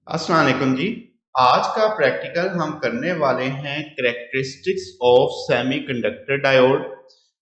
अस्सलाम वालेकुम जी। आज का प्रैक्टिकल हम करने वाले हैं कैरेक्टरिस्टिक्स ऑफ सेमीकंडक्टर डायोड।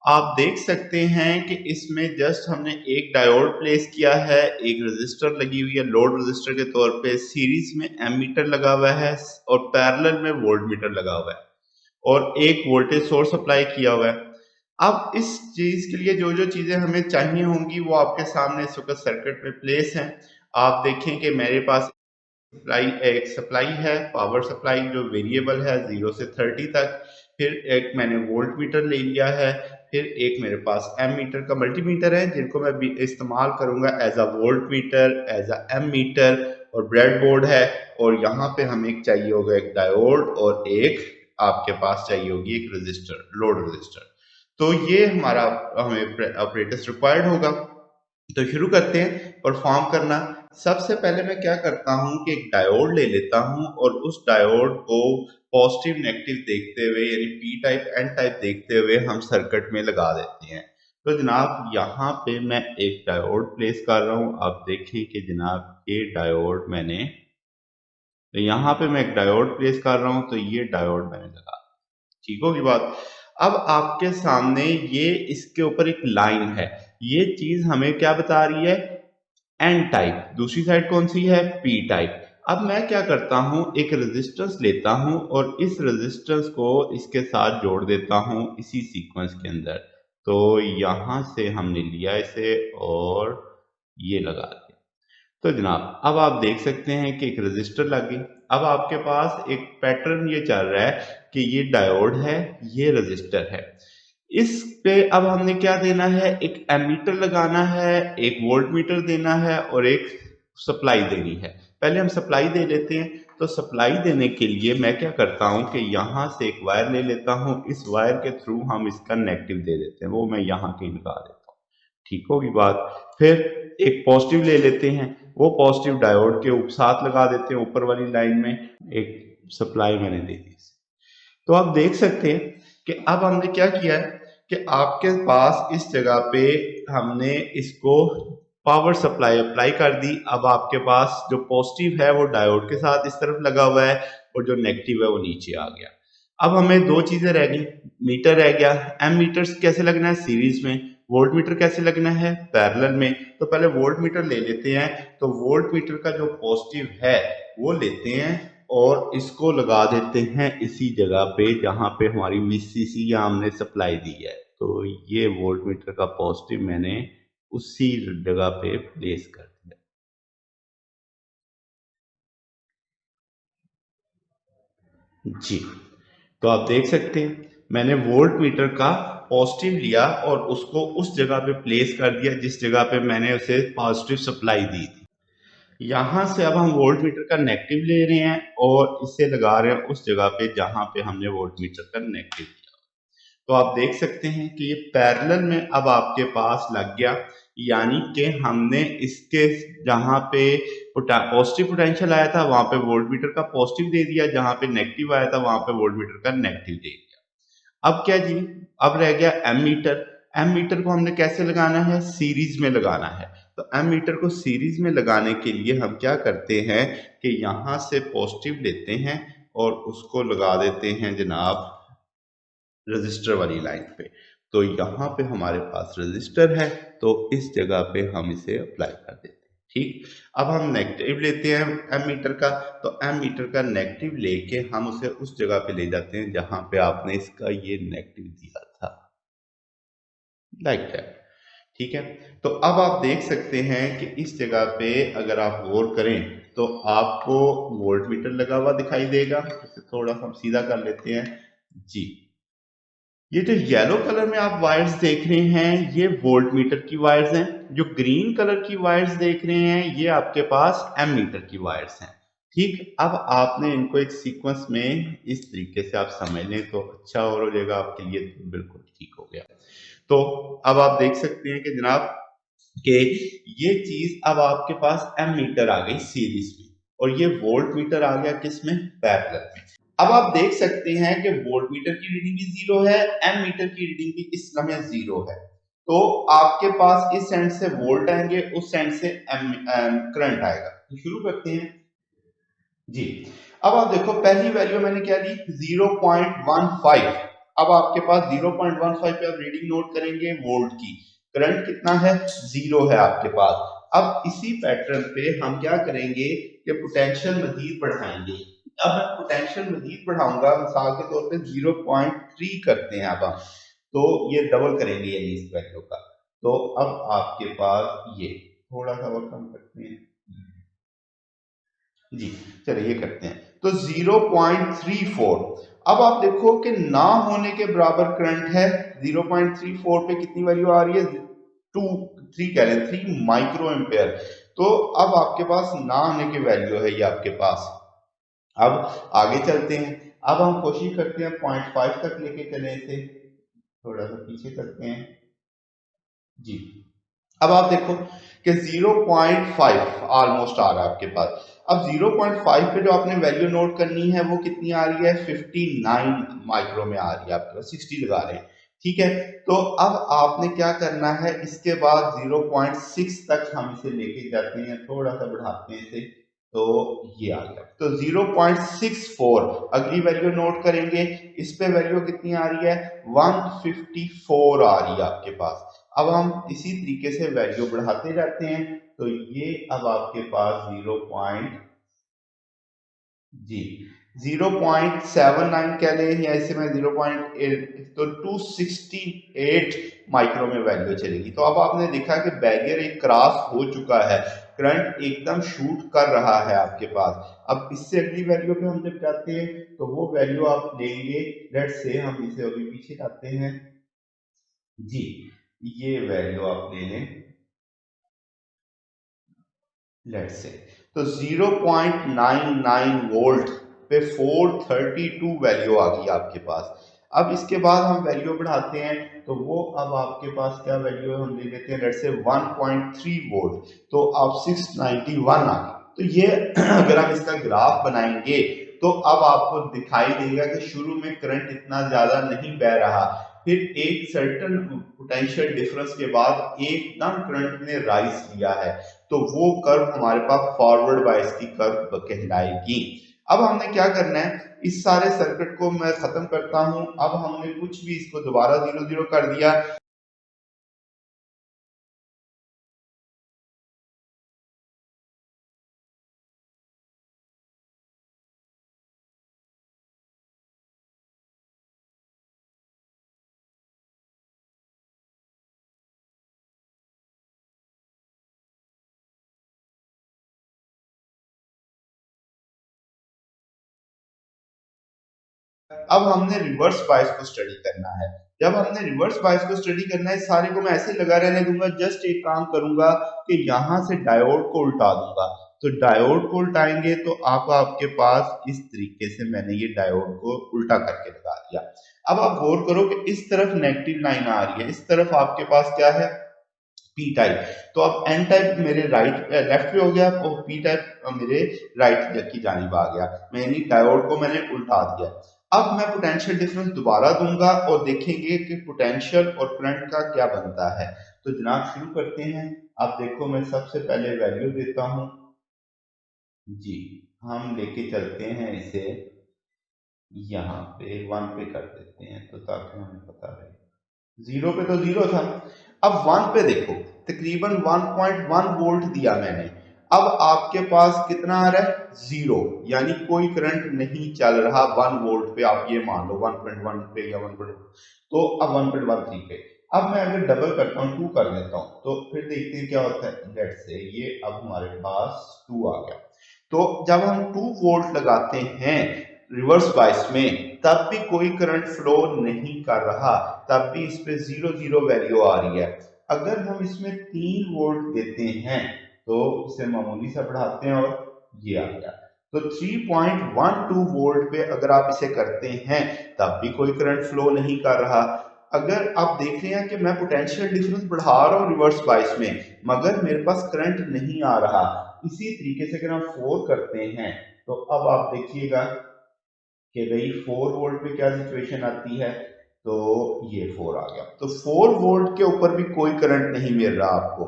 आप देख सकते हैं कि इसमें जस्ट हमने एक डायोड प्लेस किया है, एक रजिस्टर लगी हुई है लोड रजिस्टर के तौर पे, सीरीज में एमीटर लगा हुआ है और पैरेलल में वोल्टमीटर लगा हुआ है और एक वोल्टेज सोर्स अप्लाई किया हुआ है। अब इस चीज के लिए जो जो चीजें हमें चाहिए होंगी वो आपके सामने इस वक्त सर्किट में प्लेस हैं। आप देखें कि मेरे पास एक सप्लाई है, पावर सप्लाई जो वेरिएबल है 0 से 30 तक। फिर एक मैंने वोल्ट मीटर ले लिया है। फिर एक मेरे पास एम मीटर का मल्टीमीटर है जिनको मैं भी इस्तेमाल करूंगा as a voltmeter, as a ammeter. और ब्रेड बोर्ड है। और यहाँ पे हमें एक चाहिए होगा एक डायोड और एक आपके पास चाहिए होगी एक रजिस्टर, लोड रजिस्टर। तो ये हमारा हमें ऑपरेटर्स रिक्वायर्ड होगा। तो शुरू करते हैं परफॉर्म करना। सबसे पहले मैं क्या करता हूं कि एक डायोड ले लेता हूं और उस डायोड को पॉजिटिव नेगेटिव देखते हुए यानी पी टाइप एन टाइप देखते हुए हम सर्किट में लगा देते हैं। तो जनाब यहाँ पे मैं एक डायोड प्लेस कर रहा हूं। आप देखें कि जनाब ये डायोड मैंने, तो यहाँ पे मैं एक डायोड प्लेस कर रहा हूं तो ये डायोड मैंने लगा। ठीक होगी बात। अब आपके सामने ये इसके ऊपर एक लाइन है। ये चीज हमें क्या बता रही है? N type. दूसरी साइड कौन सी है? P type. अब मैं क्या करता हूं, एक रेजिस्टेंस लेता हूं और इस रेजिस्टेंस को इसके साथ जोड़ देता हूं इसी सीक्वेंस के अंदर। तो यहां से हमने लिया इसे और ये लगा दिया। तो जनाब अब आप देख सकते हैं कि एक रजिस्टर लग गई। अब आपके पास एक पैटर्न ये चल रहा है कि ये डायोड है, ये रजिस्टर है। इस पे अब हमने क्या देना है? एक एमीटर लगाना है, एक वोल्ट मीटर देना है और एक सप्लाई देनी है। पहले हम सप्लाई दे लेते हैं। तो सप्लाई देने के लिए मैं क्या करता हूं कि यहां से एक वायर ले लेता हूं, इस वायर के थ्रू हम इसका नेगेटिव दे देते हैं, वो मैं यहां कहीं लगा देता हूं। ठीक होगी बात। फिर एक पॉजिटिव ले लेते हैं, वो पॉजिटिव डायोड के साथ लगा देते हैं ऊपर वाली लाइन में। एक सप्लाई मैंने दे दी। तो आप देख सकते हैं कि अब हमने क्या किया है कि आपके पास इस जगह पे हमने इसको पावर सप्लाई अप्लाई कर दी। अब आपके पास जो पॉजिटिव है वो डायोड के साथ इस तरफ लगा हुआ है और जो नेगेटिव है वो नीचे आ गया। अब हमें दो चीजें रह गई। मीटर रह गया। एम मीटर कैसे लगना है? सीरीज में। वोल्ट मीटर कैसे लगना है? पैरेलल में। तो पहले वोल्ट मीटर ले लेते हैं। तो वोल्ट मीटर का जो पॉजिटिव है वो लेते हैं और इसको लगा देते हैं इसी जगह पे जहां पे हमारी वीसीसी या हमने सप्लाई दी है। तो ये वोल्ट मीटर का पॉजिटिव मैंने उसी जगह पे प्लेस कर दिया। जी। तो आप देख सकते हैं मैंने वोल्ट मीटर का पॉजिटिव लिया और उसको उस जगह पे प्लेस कर दिया जिस जगह पे मैंने उसे पॉजिटिव सप्लाई दी थी। यहां से अब हम वोल्ट मीटर का नेगेटिव ले रहे हैं और इसे लगा रहे हैं उस जगह पे जहां पे हमने वोल्ट मीटर का नेगेटिव दिया। तो आप देख सकते हैं कि ये पैरेलल में अब आपके पास लग गया। यानी कि हमने इसके जहां पे पॉजिटिव पोटेंशियल आया था वहां पे वोल्ट मीटर का पॉजिटिव दे दिया, जहां पे नेगेटिव आया था वहां पे वोल्ट मीटर का नेगेटिव दे दिया। अब क्या जी? अब रह गया एम मीटर। एम मीटर को हमने कैसे लगाना है? सीरीज में लगाना है। तो एम मीटर को सीरीज में लगाने के लिए हम क्या करते हैं कि यहां से पॉजिटिव लेते हैं और उसको लगा देते हैं जनाब रजिस्टर वाली लाइन पे। तो यहाँ पे हमारे पास रजिस्टर है तो इस जगह पे हम इसे अप्लाई कर देते हैं। ठीक। अब हम नेगेटिव लेते हैं एम मीटर का। तो एम मीटर का नेगेटिव लेके हम उसे उस जगह पे ले जाते हैं जहां पे आपने इसका ये नेगेटिव दिया था, लाइक दैट। ठीक है। तो अब आप देख सकते हैं कि इस जगह पे अगर आप गौर करें तो आपको वोल्ट मीटर लगा हुआ दिखाई देगा। इसे थोड़ा हम सीधा कर लेते हैं। जी। ये जो येलो कलर में आप वायर्स देख रहे हैं ये वोल्ट मीटर की वायर्स हैं। जो ग्रीन कलर की वायर्स देख रहे हैं ये आपके पास एम मीटर की वायर्स हैं। ठीक। अब आपने इनको एक सीक्वेंस में इस तरीके से आप समझ लें तो अच्छा और हो जाएगा आपके लिए। तो बिल्कुल ठीक हो गया। तो अब आप देख सकते हैं कि जनाब कि ये चीज अब आपके पास एम मीटर आ गई सीरीज में और ये वोल्ट मीटर आ गया किसमें? पैरेलल में। अब आप देख सकते हैं कि वोल्ट मीटर की रीडिंग भी जीरो है, एम मीटर की रीडिंग भी इस समय जीरो है। तो आपके पास इस एंड से वोल्ट आएंगे, उस एंड से एम करंट आएगा। तो शुरू करते हैं। जी। अब आप देखो पहली वैल्यू मैंने क्या ली 0.15। अब आपके पास 0.15 पे आप रीडिंग नोट करेंगे वोल्ट की, करंट कितना है 0 है आपके पास। अब इसी पैटर्न पे हम क्या करेंगे कि पोटेंशियल मजीद बढ़ाएंगे। अब मैं पोटेंशियल मजीद बढ़ाऊंगा, मिसाल के तौर पे 0.3 करते हैं। अब हम तो ये डबल करेंगे यानी इस वैल्यू का। तो अब आपके पास ये थोड़ा सा और कम करते हैं जी, चलिए ये करते हैं। तो 0.34। अब आप देखो कि ना होने के बराबर करंट है। 0.34 पे कितनी वैल्यू आ रही है, 3 कह लें 3 माइक्रो एम्पेयर। तो अब आपके पास ना आने की वैल्यू है ये आपके पास। अब आगे चलते हैं। अब हम कोशिश करते हैं 0.5 तक लेके चले इसे, थोड़ा सा पीछे करते हैं जी। अब आप देखो कि 0.5 ऑलमोस्ट आ रहा है आपके पास। अब 0.5 पे जो आपने वैल्यू नोट करनी है वो कितनी आ रही है, 59 माइक्रो में आ रही है आपके पास, 60 लगा रहे हैं। ठीक है, तो अब आपने क्या करना है, इसके बाद 0.6 तक हम इसे लेके जाते हैं, थोड़ा सा बढ़ाते हैं इसे। तो ये आ गया, तो 0.64 अगली वैल्यू नोट करेंगे। इस पे वैल्यू कितनी आ रही है, 154 आ रही है आपके पास। अब हम इसी तरीके से वैल्यू बढ़ाते जाते हैं। तो ये अब आपके पास 0. जी 0.79 कह लें, या इसे मैं 0.8, तो 268 माइक्रो में वैल्यू चलेगी। तो अब आपने देखा कि बैरियर एक क्रॉस हो चुका है, करंट एकदम शूट कर रहा है आपके पास। अब इससे अगली वैल्यू पे हम जब जाते हैं तो वो वैल्यू आप लेंगे, लेट से हम इसे अभी पीछे जाते हैं जी, ये वैल्यू आप ले लें लेट से, तो 0.99 वोल्ट पे 432 वैल्यू आ गई आपके पास। अब इसके बाद हम वैल्यू बढ़ाते हैं, तो वो अब आपके पास क्या वैल्यू है, हम ले लेते हैं लेट से 1.3 वोल्ट, तो अब 691 आ गई। तो ये अगर हम इसका ग्राफ बनाएंगे तो अब आपको दिखाई देगा कि शुरू में करंट इतना ज्यादा नहीं बह रहा, फिर एक सर्टन पोटेंशियल डिफरेंस के बाद एकदम करंट ने राइज किया है। तो वो कर्व हमारे पास फॉरवर्ड बायस की कर्व कहलाएगी। अब हमने क्या करना है, इस सारे सर्किट को मैं खत्म करता हूं। अब हमने कुछ भी इसको दोबारा 0 0 कर दिया। अब हमने रिवर्स बायस को स्टडी करना है। जब हमने रिवर्स बायस को स्टडी करना है, सारे को मैं ऐसे लगा रहने दूंगा, जस्ट एक काम करूंगा कि यहां से डायोड को उल्टा दूंगा। तो डायोड को उल्टाएंगे तो आप आपके पास इस तरीके से मैंने ये डायोड को उल्टा करके लगा दिया। अब आप गौर करो कि इस तरफ नेगेटिव लाइन आ रही है, इस तरफ आपके पास क्या है, पी टाइप। तो अब एन टाइप मेरे राइट लेफ्ट पे हो गया और पी टाइप मेरे राइट की जानिब आ गया, मैंने डायोड को मैंने उल्टा दिया। अब मैं पोटेंशियल डिफरेंस दोबारा दूंगा और देखेंगे कि पोटेंशियल और करंट का क्या बनता है। तो जनाब शुरू करते हैं। अब देखो मैं सबसे पहले वैल्यू देता हूं जी, हम लेके चलते हैं इसे यहाँ पे 1 पे कर देते हैं, तो ताकि हमें पता रहे। 0 पे तो 0 था, अब 1 पे देखो तकरीबन 1.1 वोल्ट दिया मैंने। अब आपके पास कितना आ रहा है, 0, यानी कोई करंट नहीं चल रहा 1 वोल्ट पे। आप ये मान लो 1.1 पे या 1. तो अब 1.13 पे, अब मैं अगर डबल करता हूँ 2 कर देता हूँ, तो फिर देखते हैं क्या होता है। लेट से ये अब हमारे पास 2 आ गया। तो जब हम 2 वोल्ट लगाते हैं रिवर्स बायस में, तब भी कोई करंट फ्लो नहीं कर रहा, तब भी इस पे 0 0 वैल्यू आ रही है। अगर हम इसमें 3 वोल्ट देते हैं तो इसे मामूली सा बढ़ाते हैं और ये आ गया। तो 3.12 वोल्ट पे अगर आप इसे करते हैं तब भी कोई करंट फ्लो नहीं कर रहा। अगर आप देख रहे हैं कि मैं पोटेंशियल डिफरेंस बढ़ा रहा हूँ रिवर्स बायस में, मगर मेरे पास करंट नहीं आ रहा, इसी तरीके से अगर हम 4 करते हैं तो अब आप देखिएगा कि भाई 4 वोल्ट पे क्या सिचुएशन आती है। तो ये 4 आ गया, तो 4 वोल्ट के ऊपर भी कोई करंट नहीं मिल रहा आपको।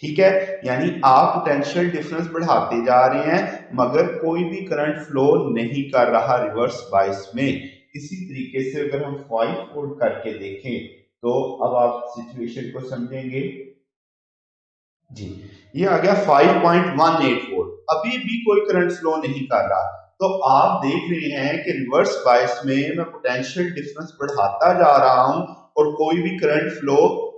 ठीक है, यानी आप पोटेंशियल डिफरेंस बढ़ाते जा रहे हैं मगर कोई भी करंट फ्लो नहीं कर रहा रिवर्स बायस में। इसी तरीके से अगर हम 5 वोल्ट करके देखें तो अब आप सिचुएशन को समझेंगे। जी, ये आ गया 5.18 वोल्ट, अभी भी कोई करंट फ्लो नहीं कर रहा। तो आप देख रहे हैं कि रिवर्स बायस में मैं पोटेंशियल डिफरेंस बढ़ाता जा रहा हूं और कोई भी करंट फ्लो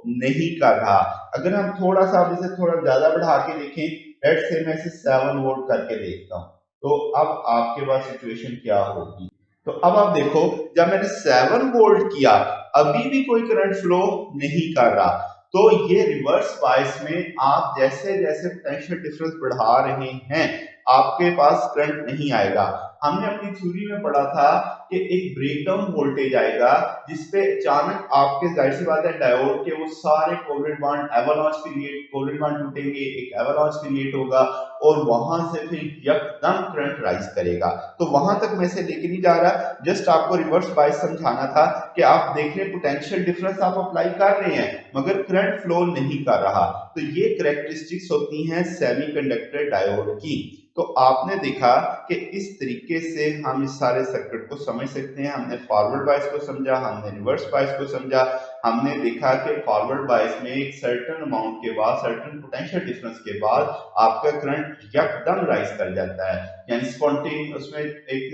नहीं कर रहा। अगर हम थोड़ा सा इसे थोड़ा ज्यादा बढ़ा के देखें, लेट्स से मैं इसे 7 वोल्ट करके देखता हूं, तो अब आपके पास सिचुएशन क्या होगी। तो अब आप देखो, जब मैंने 7 वोल्ट किया अभी भी कोई करंट फ्लो नहीं कर रहा। तो ये रिवर्स बायस में आप जैसे जैसे पोटेंशियल डिफरेंस बढ़ा रहे हैं आपके पास करंट नहीं आएगा। हमने अपनी थ्योरी में पढ़ा था कि एक ब्रेकडाउन वोल्टेज आएगा जिसपे अचानक आपके जाहिर सी बात है डायोड के वो सारे covalent bond avalanche create, covalent bond टूटेंगे, एक एवलांच क्रिएट होगा और वहां से फिर यकदम करंट राइज करेगा। तो वहां तक मैं इसे लेके नहीं जा रहा, जस्ट आपको रिवर्स बायस समझाना था कि आप देख रहे पोटेंशियल डिफरेंस आप अप्लाई कर रहे हैं मगर करंट फ्लो नहीं कर रहा। तो ये कैरेक्टरिस्टिक्स होती हैं सेमीकंडक्टर डायोड की। तो आपने देखा कि इस तरीके से हम इस सारे सर्किट को समझ सकते हैं। हमने फॉरवर्ड बायस को समझा, हमने रिवर्स बायस को समझा। हमने देखा कि फॉरवर्ड बायस में एक सर्टेन अमाउंट के बाद, सर्टेन पोटेंशियल डिफरेंस के बाद आपका करंट यकदम राइज कर जाता है, यानी स्पॉन्टेनियस उसमें एक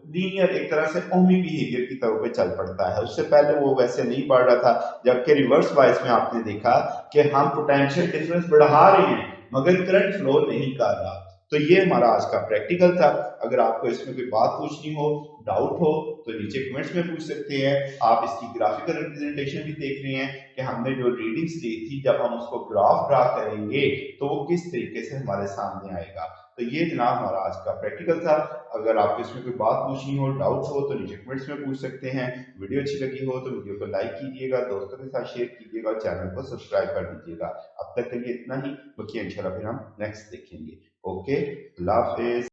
लीनियर एक तरह से ओमी बिहेवियर की तरह पे चल पड़ता है। उससे पहले वो वैसे नहीं बढ़ रहा था, जबकि रिवर्स बायस में आपने देखा कि हम पोटेंशियल डिफरेंस बढ़ा रहे हैं मगर करंट फ्लो नहीं कर रहा। तो ये हमारा आज का प्रैक्टिकल था। अगर आपको इसमें कोई बात पूछनी हो, डाउट हो तो नीचे कमेंट्स में पूछ सकते हैं। आप इसकी ग्राफिकल रिप्रेजेंटेशन भी देख रहे हैं कि हमने जो रीडिंग्स ली थी जब हम उसको ग्राफ ड्रा करेंगे तो वो किस तरीके से हमारे सामने आएगा। तो ये जनाब हमारा आज का प्रैक्टिकल था। अगर आपको इसमें कोई बात पूछनी हो, डाउट हो तो नीचे कमेंट्स में पूछ सकते हैं। वीडियो अच्छी लगी हो तो वीडियो को लाइक कीजिएगा, दोस्तों के साथ शेयर कीजिएगा और चैनल को सब्सक्राइब कर दीजिएगा। अब तक के लिए इतना ही, बाकी इंशाल्लाह फिर हम नेक्स्ट देखेंगे। ओके, अल्लाह हाफिज।